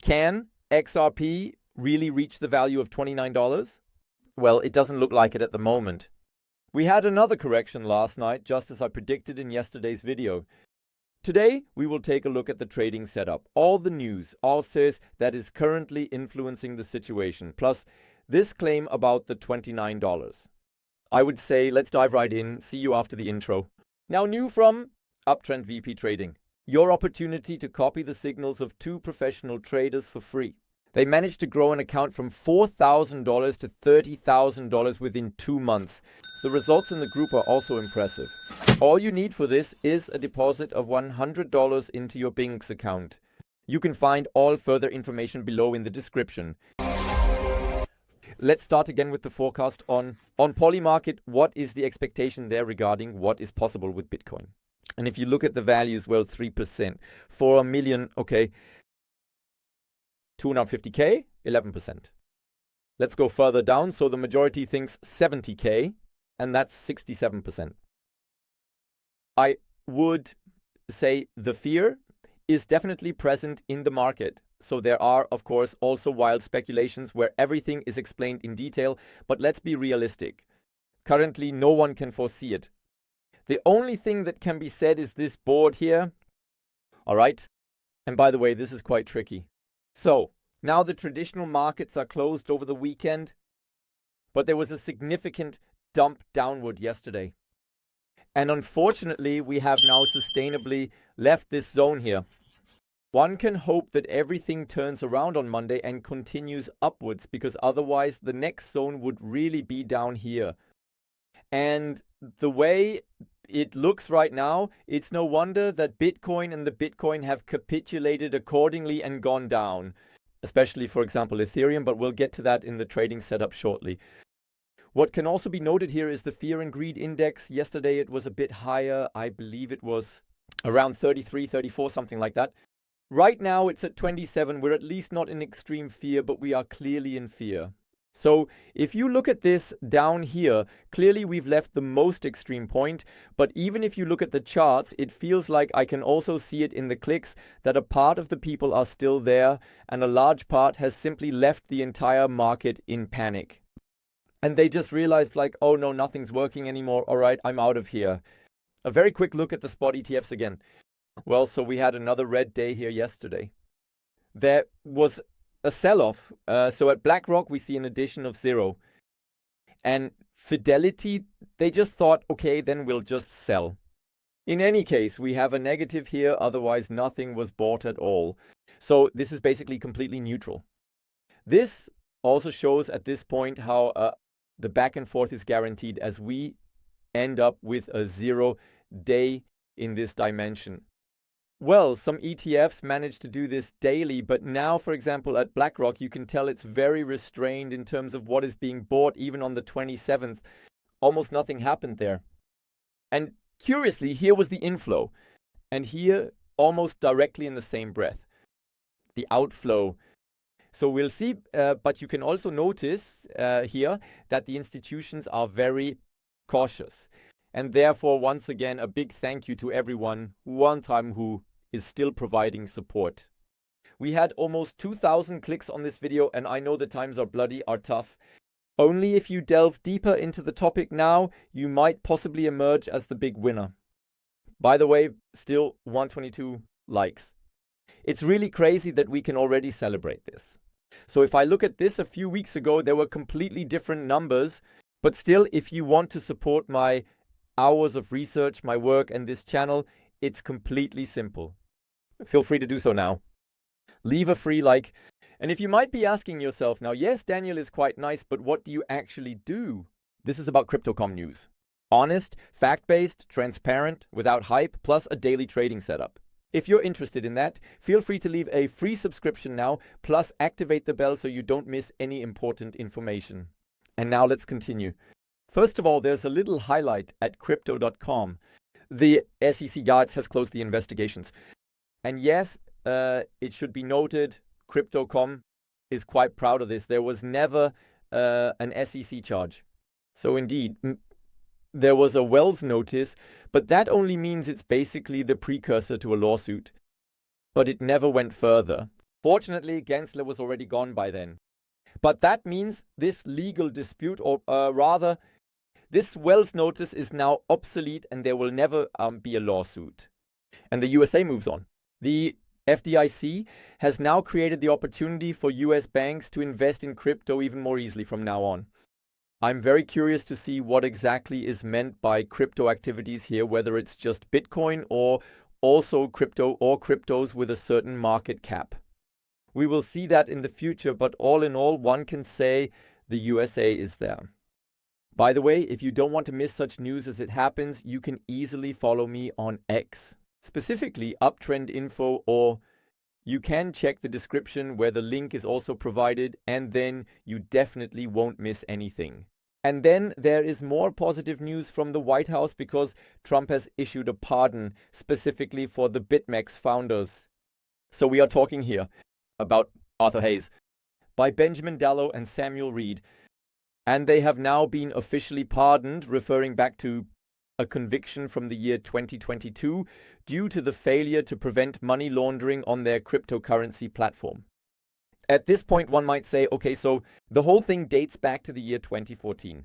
Can XRP really reach the value of $29? Well, it doesn't look like it at the moment. We had another correction last night, just as I predicted in yesterday's video. Today, we will take a look at the trading setup, all the news, all says that is currently influencing the situation, plus this claim about the $29. I would say let's dive right in. See you after the intro. Now, new from Uptrend VP Trading. Your opportunity to copy the signals of two professional traders for free. They managed to grow an account from $4,000 to $30,000 within 2 months. The results in the group are also impressive. All you need for this is a deposit of $100 into your BingX account. You can find all further information below in the description. Let's start again with the forecast on Polymarket. What is the expectation there regarding what is possible with Bitcoin? And if you look at the values, well, 3%. For a million, okay, 250K, 11%. Let's go further down. So the majority thinks 70K, and that's 67%. I would say the fear is definitely present in the market. So there are, of course, also wild speculations where everything is explained in detail, but let's be realistic. Currently, no one can foresee it. The only thing that can be said is this board here. All right. And by the way, this is quite tricky. So now the traditional markets are closed over the weekend, but there was a significant dump downward yesterday. And unfortunately, we have now sustainably left this zone here. One can hope that everything turns around on Monday and continues upwards, because otherwise the next zone would really be down here. And the way it looks right now, it's no wonder that Bitcoin and the Bitcoin have capitulated accordingly and gone down, especially, for example, Ethereum, but we'll get to that in the trading setup shortly. What can also be noted here is the fear and greed index. Yesterday it was a bit higher. I believe it was around 33, 34, something like that. Right now it's at 27. We're at least not in extreme fear, but we are clearly in fear. So if you look at this down here, clearly we've left the most extreme point. But even if you look at the charts, it feels like I can also see it in the clicks that a part of the people are still there and a large part has simply left the entire market in panic. And they just realized like, oh no, nothing's working anymore. All right, I'm out of here. A very quick look at the spot ETFs again. Well, so we had another red day here yesterday. There was a sell-off. So at BlackRock, we see an addition of 0. And Fidelity, they just thought, okay, then we'll just sell. In any case, we have a negative here. Otherwise, nothing was bought at all. So this is basically completely neutral. This also shows at this point how the back and forth is guaranteed, as we end up with a 0 day in this dimension. Well, some ETFs manage to do this daily, but now, for example, at BlackRock, you can tell it's very restrained in terms of what is being bought. Even on the 27th, almost nothing happened there. And curiously, here was the inflow. And here, almost directly in the same breath, the outflow. So we'll see, but you can also notice here that the institutions are very cautious. And therefore, once again, a big thank you to everyone who is still providing support. We had almost 2,000 clicks on this video, and I know the times are tough. Only if you delve deeper into the topic now, you might possibly emerge as the big winner. By the way, still 122 likes. It's really crazy that we can already celebrate this. So if I look at this a few weeks ago, there were completely different numbers. But still, if you want to support my hours of research, my work, and this channel, it's completely simple. Feel free to do so now. Leave a free like. And if you might be asking yourself now, yes, Daniel is quite nice, but what do you actually do? This is about Crypto.com news. Honest, fact-based, transparent, without hype, plus a daily trading setup. If you're interested in that, feel free to leave a free subscription now, plus activate the bell so you don't miss any important information. And now let's continue. First of all, there's a little highlight at Crypto.com. The SEC guards has closed the investigations. And yes, it should be noted, Crypto.com is quite proud of this. There was never an SEC charge. So indeed, there was a Wells notice, but that only means it's basically the precursor to a lawsuit. But it never went further. Fortunately, Gensler was already gone by then. But that means this legal dispute, or rather, this Wells notice is now obsolete and there will never be a lawsuit. And the USA moves on. The FDIC has now created the opportunity for US banks to invest in crypto even more easily from now on. I'm very curious to see what exactly is meant by crypto activities here, whether it's just Bitcoin or also crypto or cryptos with a certain market cap. We will see that in the future, but all in all, one can say the USA is there. By the way, if you don't want to miss such news as it happens, you can easily follow me on X, specifically Uptrend Info, or you can check the description where the link is also provided, and then you definitely won't miss anything. And then there is more positive news from the White House because Trump has issued a pardon specifically for the BitMEX founders. So we are talking here about Arthur Hayes by Benjamin Dallow and Samuel Reed. And they have now been officially pardoned, referring back to a conviction from the year 2022 due to the failure to prevent money laundering on their cryptocurrency platform. At this point, one might say, okay, so the whole thing dates back to the year 2014.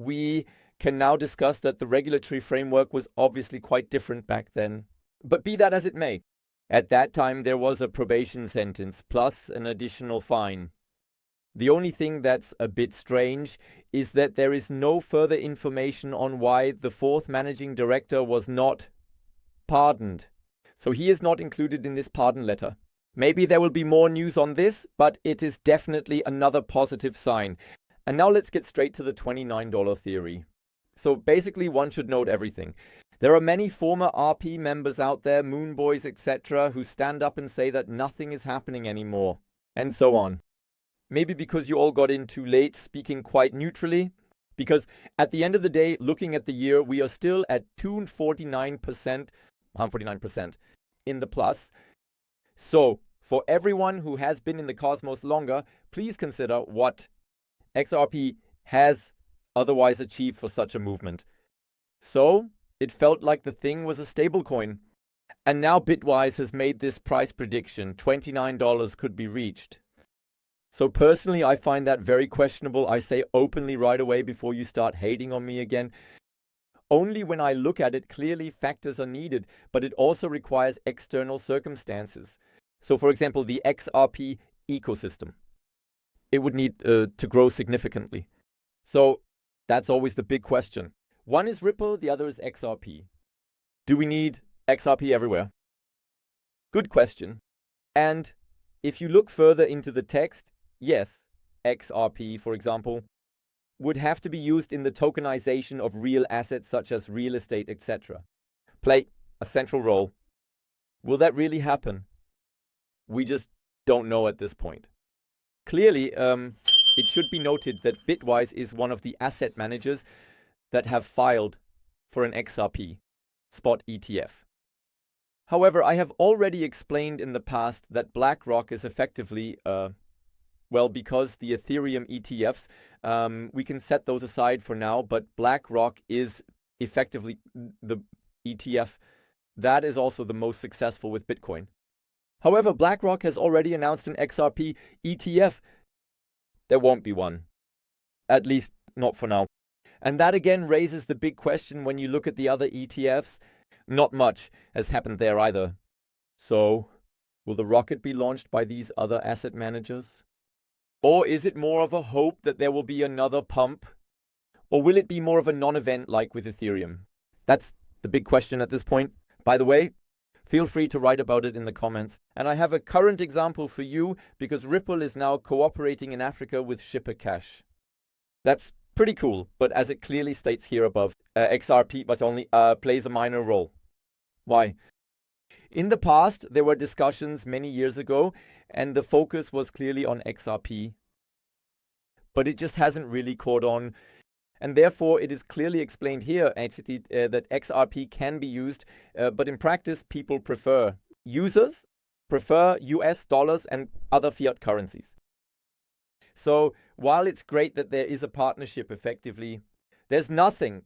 We can now discuss that the regulatory framework was obviously quite different back then. But be that as it may, at that time there was a probation sentence plus an additional fine. The only thing that's a bit strange is that there is no further information on why the fourth managing director was not pardoned. So he is not included in this pardon letter. Maybe there will be more news on this, but it is definitely another positive sign. And now let's get straight to the $29 theory. So basically one should note everything. There are many former RP members out there, Moonboys, etc., who stand up and say that nothing is happening anymore, and so on. Maybe because you all got in too late, speaking quite neutrally. Because at the end of the day, looking at the year, we are still at 249% in the plus. So, for everyone who has been in the cosmos longer, please consider what XRP has otherwise achieved for such a movement. So, it felt like the thing was a stablecoin. And now Bitwise has made this price prediction, $29 could be reached. So personally, I find that very questionable. I say openly right away before you start hating on me again. Only when I look at it, clearly factors are needed, but it also requires external circumstances. So for example, the XRP ecosystem. It would need to grow significantly. So that's always the big question. One is Ripple, the other is XRP. Do we need XRP everywhere? Good question. And if you look further into the text, yes, XRP, for example, would have to be used in the tokenization of real assets such as real estate, etc. Play a central role. Will that really happen? We just don't know at this point. Clearly, it should be noted that Bitwise is one of the asset managers that have filed for an XRP spot ETF. However, I have already explained in the past that BlackRock is effectively because the Ethereum ETFs, we can set those aside for now, but BlackRock is effectively the ETF that is also the most successful with Bitcoin. However, BlackRock has already announced an XRP ETF. There won't be one, at least not for now. And that again raises the big question when you look at the other ETFs. Not much has happened there either. So, will the rocket be launched by these other asset managers? Or is it more of a hope that there will be another pump? Or will it be more of a non-event like with Ethereum? That's the big question at this point. By the way, feel free to write about it in the comments. And I have a current example for you because Ripple is now cooperating in Africa with Shipper Cash. That's pretty cool, but as it clearly states here above, XRP but only plays a minor role. Why? In the past, there were discussions many years ago, and the focus was clearly on XRP. But it just hasn't really caught on. And therefore, it is clearly explained here that XRP can be used, but in practice, users prefer US dollars and other fiat currencies. So while it's great that there is a partnership effectively, there's nothing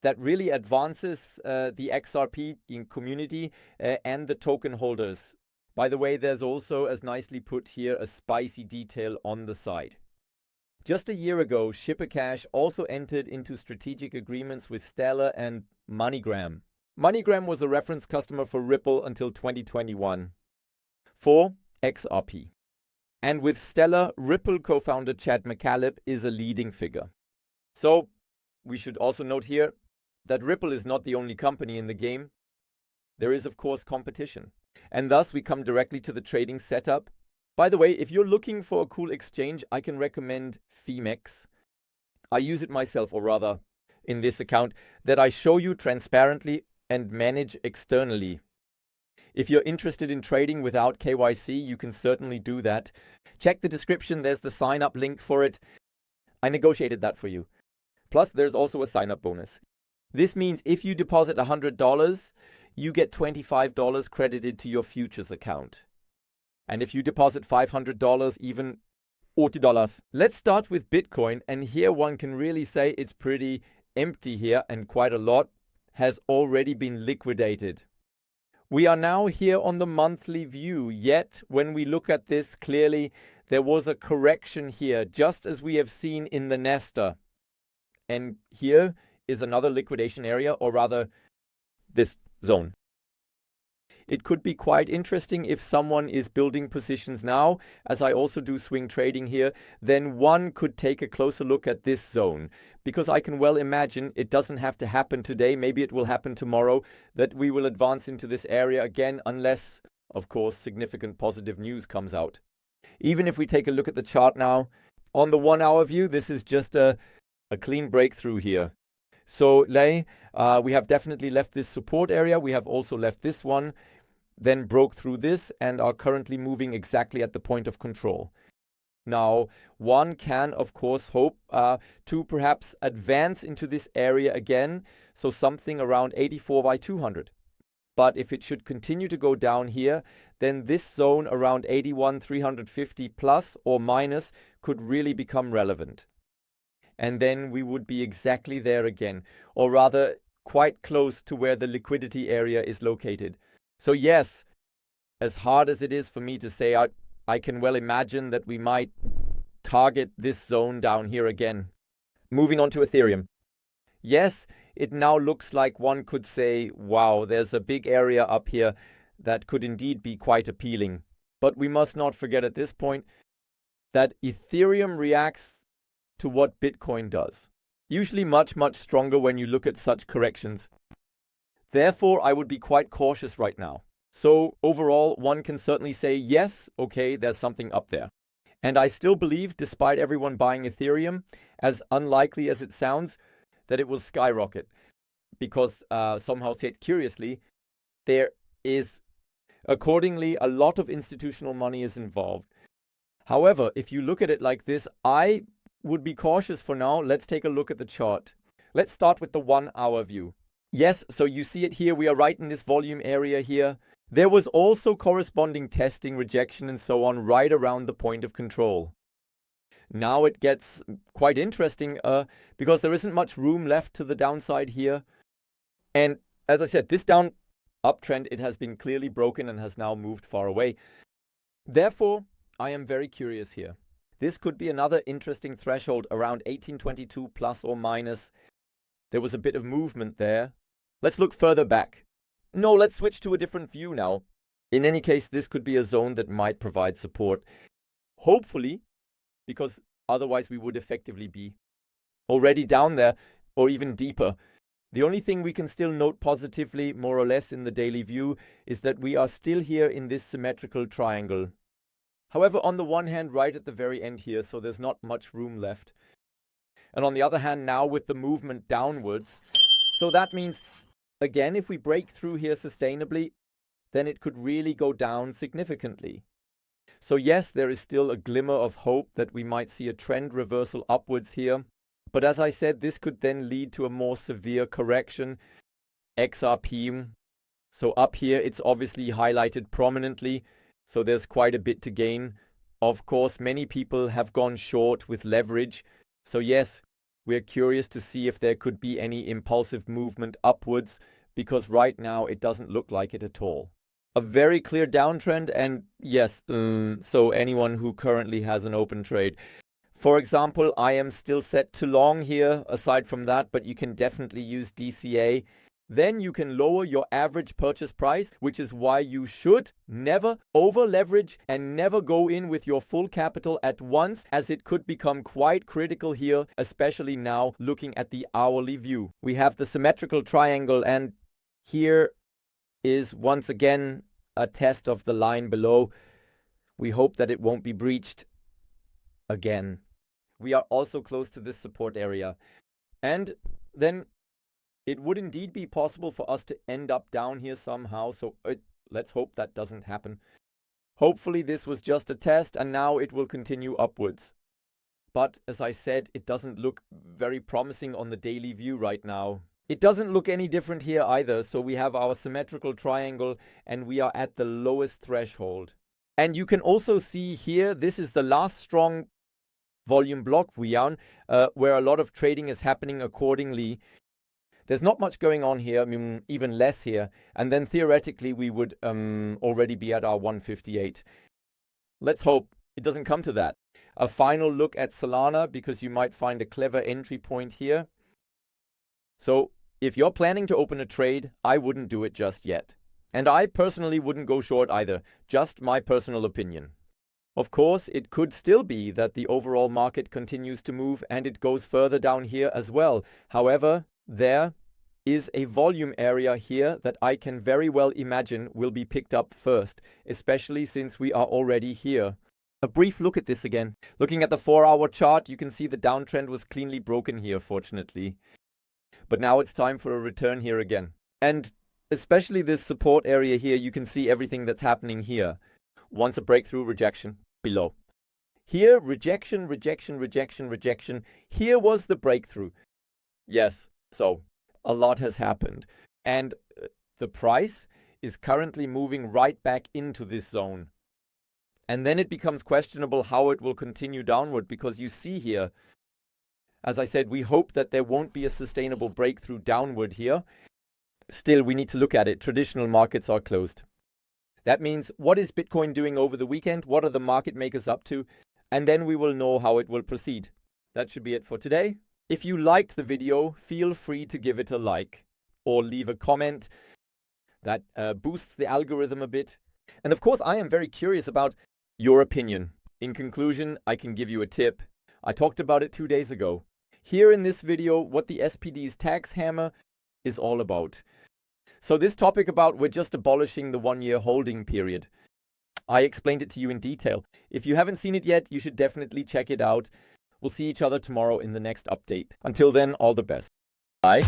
that really advances the XRP in community and the token holders. By the way, there's also, as nicely put here, a spicy detail on the side. Just a year ago, ShipperCash also entered into strategic agreements with Stellar and MoneyGram. MoneyGram was a reference customer for Ripple until 2021 for XRP. And with Stellar, Ripple co-founder Chad McCaleb is a leading figure. So we should also note here that Ripple is not the only company in the game. There is, of course, competition. And thus we come directly to the trading setup. By the way, if you're looking for a cool exchange, I can recommend BingX. I use it myself, or rather, in this account, that I show you transparently and manage externally. If you're interested in trading without KYC, you can certainly do that. Check the description, there's the sign-up link for it. I negotiated that for you. Plus, there's also a sign-up bonus. This means if you deposit $100, you get $25 credited to your futures account. And if you deposit $500, even $40. Let's start with Bitcoin, and here one can really say it's pretty empty here, and quite a lot has already been liquidated. We are now here on the monthly view, yet when we look at this clearly, there was a correction here, just as we have seen in the NASDAQ. And here is another liquidation area, or rather this zone. It could be quite interesting if someone is building positions now, as I also do swing trading here, then one could take a closer look at this zone. Because I can well imagine it doesn't have to happen today, maybe it will happen tomorrow, that we will advance into this area again, unless, of course, significant positive news comes out. Even if we take a look at the chart now, on the 1 hour view, this is just a clean breakthrough here. So we have definitely left this support area. We have also left this one, then broke through this and are currently moving exactly at the point of control. Now, one can, of course, hope to perhaps advance into this area again, so something around 84 by 200. But if it should continue to go down here, then this zone around 81, 350 plus or minus could really become relevant. And then we would be exactly there again, or rather quite close to where the liquidity area is located. So yes, as hard as it is for me to say, I can well imagine that we might target this zone down here again. Moving on to Ethereum. Yes, it now looks like one could say, wow, there's a big area up here that could indeed be quite appealing. But we must not forget at this point that Ethereum reacts to what Bitcoin does. Usually much, much stronger when you look at such corrections. Therefore, I would be quite cautious right now. So overall, one can certainly say, yes, okay, there's something up there. And I still believe, despite everyone buying Ethereum, as unlikely as it sounds, that it will skyrocket. Because somehow, said curiously, there is accordingly a lot of institutional money is involved. However, if you look at it like this, I would be cautious for now. Let's take a look at the chart. Let's start with the 1 hour view. Yes, so you see it here. We are right in this volume area here. There was also corresponding testing, rejection, and so on right around the point of control. Now it gets quite interesting because there isn't much room left to the downside here. And as I said, this uptrend, it has been clearly broken and has now moved far away. Therefore, I am very curious here. This could be another interesting threshold around 1822 plus or minus. There was a bit of movement there. Let's look further back. No, let's switch to a different view now. In any case, this could be a zone that might provide support. Hopefully, because otherwise we would effectively be already down there or even deeper. The only thing we can still note positively, more or less in the daily view, is that we are still here in this symmetrical triangle. However, on the one hand, right at the very end here, so there's not much room left. And on the other hand, now with the movement downwards, so that means, again, if we break through here sustainably, then it could really go down significantly. So yes, there is still a glimmer of hope that we might see a trend reversal upwards here. But as I said, this could then lead to a more severe correction. XRP, so up here, it's obviously highlighted prominently. So there's quite a bit to gain. Of course, many people have gone short with leverage. So yes, we're curious to see if there could be any impulsive movement upwards, because right now it doesn't look like it at all. a very clear downtrend, and yes, so anyone who currently has an open trade. For example, I am still set to long here aside from that, but you can definitely use DCA. Then you can lower your average purchase price, which is why you should never over leverage and never go in with your full capital at once, as it could become quite critical here, especially now looking at the hourly view. We have the symmetrical triangle, and here is once again a test of the line below. We hope that it won't be breached again. We are also close to this support area, and then it would indeed be possible for us to end up down here somehow, so let's hope that doesn't happen. Hopefully this was just a test and now it will continue upwards. But as I said, it doesn't look very promising on the daily view right now. It doesn't look any different here either, so we have our symmetrical triangle and we are at the lowest threshold. And you can also see here, this is the last strong volume block we are on, where a lot of trading is happening accordingly. There's not much going on here, I mean, even less here. And then theoretically, we would already be at our 158. Let's hope it doesn't come to that. A final look at Solana, because you might find a clever entry point here. So if you're planning to open a trade, I wouldn't do it just yet. And I personally wouldn't go short either. Just my personal opinion. Of course, it could still be that the overall market continues to move and it goes further down here as well. However, there is a volume area here that I can very well imagine will be picked up first, especially since we are already here. A brief look at this again. Looking at the 4-hour chart, you can see the downtrend was cleanly broken here, fortunately. But now it's time for a return here again. And especially this support area here, you can see everything that's happening here. Once a breakthrough, rejection, below. Here, rejection, rejection, rejection, rejection. Here was the breakthrough. Yes. So, a lot has happened, and the price is currently moving right back into this zone. And then it becomes questionable how it will continue downward, because you see here, as I said, we hope that there won't be a sustainable breakthrough downward here. Still, we need to look at it. Traditional markets are closed. That means, what is Bitcoin doing over the weekend? What are the market makers up to? And then we will know how it will proceed. That should be it for today. If you liked the video, feel free to give it a like or leave a comment. That boosts the algorithm a bit. And of course, I am very curious about your opinion. In conclusion, I can give you a tip. I talked about it 2 days ago. Here in this video, what the SPD's tax hammer is all about. So this topic about we're just abolishing the 1-year holding period. I explained it to you in detail. If you haven't seen it yet, you should definitely check it out. We'll see each other tomorrow in the next update. Until then, all the best. Bye.